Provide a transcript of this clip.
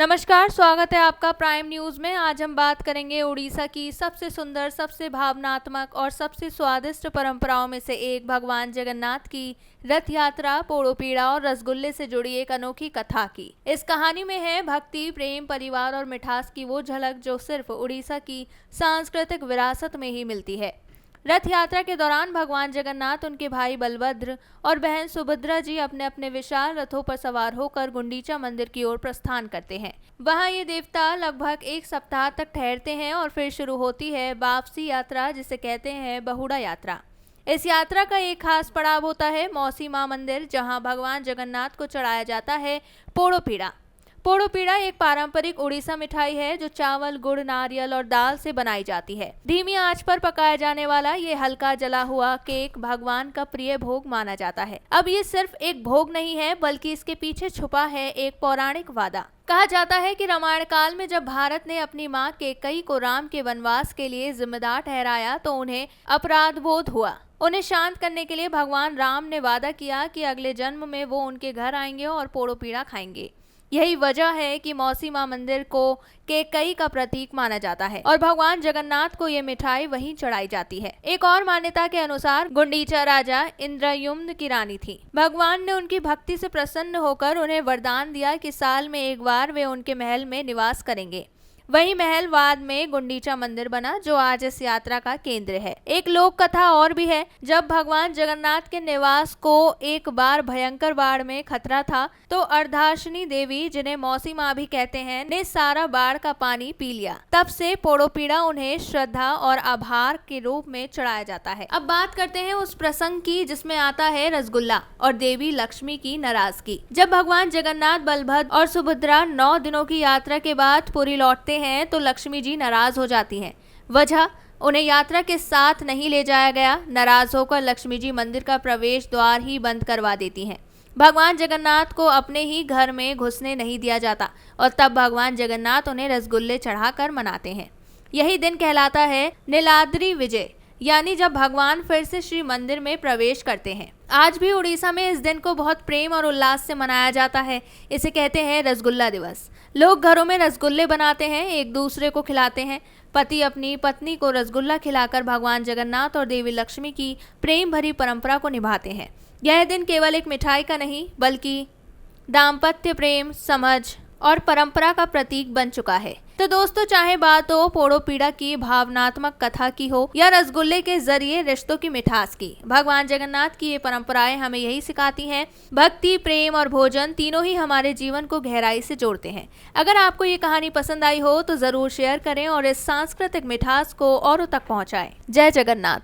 नमस्कार, स्वागत है आपका प्राइम न्यूज में। आज हम बात करेंगे उड़ीसा की सबसे सुंदर, सबसे भावनात्मक और सबसे स्वादिष्ट परंपराओं में से एक भगवान जगन्नाथ की रथ यात्रा, पोड़ोपीड़ा और रसगुल्ले से जुड़ी एक अनोखी कथा की। इस कहानी में है भक्ति, प्रेम, परिवार और मिठास की वो झलक जो सिर्फ उड़ीसा की सांस्कृतिक विरासत में ही मिलती है। रथ यात्रा के दौरान भगवान जगन्नाथ, उनके भाई बलभद्र और बहन सुभद्रा जी अपने अपने विशाल रथों पर सवार होकर गुंडीचा मंदिर की ओर प्रस्थान करते हैं। वहां ये देवता लगभग एक सप्ताह तक ठहरते हैं और फिर शुरू होती है वापसी यात्रा, जिसे कहते हैं बहुड़ा यात्रा। इस यात्रा का एक खास पड़ाव होता है मौसी मां मंदिर, जहां भगवान जगन्नाथ को चढ़ाया जाता है पोड़ोपीड़ा। पोड़ोपीड़ा एक पारंपरिक उड़ीसा मिठाई है जो चावल, गुड़, नारियल और दाल से बनाई जाती है। धीमी आंच पर पकाया जाने वाला ये हल्का जला हुआ केक भगवान का प्रिय भोग माना जाता है। अब ये सिर्फ एक भोग नहीं है, बल्कि इसके पीछे छुपा है एक पौराणिक वादा। कहा जाता है कि रामायण काल में जब भारत ने अपनी मां कैकेयी को राम के वनवास के लिए जिम्मेदार ठहराया तो उन्हें अपराध बोध हुआ। उन्हें शांत करने के लिए भगवान राम ने वादा किया कि अगले जन्म में वो उनके घर आएंगे और पोड़ोपीड़ा खाएंगे। यही वजह है कि मौसी मां मंदिर को कैकेयी का प्रतीक माना जाता है और भगवान जगन्नाथ को ये मिठाई वहीं चढ़ाई जाती है। एक और मान्यता के अनुसार गुंडीचा राजा इंद्रयुम्न की रानी थी। भगवान ने उनकी भक्ति से प्रसन्न होकर उन्हें वरदान दिया कि साल में एक बार वे उनके महल में निवास करेंगे। वही महल बाद में गुंडीचा मंदिर बना, जो आज इस यात्रा का केंद्र है। एक लोक कथा और भी है। जब भगवान जगन्नाथ के निवास को एक बार भयंकर बाढ़ में खतरा था तो अर्धाशिनी देवी, जिन्हें मौसी मां भी कहते हैं, ने सारा बाढ़ का पानी पी लिया। तब से पोड़ोपीड़ा उन्हें श्रद्धा और आभार के रूप में चढ़ाया जाता है। अब बात करते हैं उस प्रसंग की जिसमें आता है रसगुल्ला और देवी लक्ष्मी की नाराजगी। जब भगवान जगन्नाथ, बलभद्र और सुभद्रा 9 दिनों की यात्रा के बाद पुरी लौटते हैं तो लक्ष्मी जी नाराज हो जाती हैं। वजह, उन्हें यात्रा के साथ नहीं ले जाया गया। नाराज होकर लक्ष्मी जी मंदिर का प्रवेश द्वार ही बंद करवा देती हैं। भगवान जगन्नाथ को अपने ही घर में घुसने नहीं दिया जाता और तब भगवान जगन्नाथ उन्हें रसगुल्ले चढ़ाकर मनाते हैं। यही दिन कहलाता है नीलाद्रि विजय, यानी जब भगवान फिर से श्री मंदिर में प्रवेश करते हैं। आज भी उड़ीसा में इस दिन को बहुत प्रेम और उल्लास से मनाया जाता है। इसे कहते हैं रसगुल्ला दिवस। लोग घरों में रसगुल्ले बनाते हैं, एक दूसरे को खिलाते हैं। पति अपनी पत्नी को रसगुल्ला खिलाकर भगवान जगन्नाथ और देवी लक्ष्मी की प्रेम भरी परंपरा को निभाते हैं। यह दिन केवल एक मिठाई का नहीं, बल्कि दाम्पत्य प्रेम, समझ और परंपरा का प्रतीक बन चुका है। तो दोस्तों, चाहे बात हो पोड़ोपीड़ा की भावनात्मक कथा की हो या रसगुल्ले के जरिए रिश्तों की मिठास की, भगवान जगन्नाथ की ये परंपराएं हमें यही सिखाती हैं। भक्ति, प्रेम और भोजन तीनों ही हमारे जीवन को गहराई से जोड़ते हैं। अगर आपको ये कहानी पसंद आई हो तो जरूर शेयर करें और इस सांस्कृतिक मिठास को औरों तक पहुँचाएं। जय जगन्नाथ।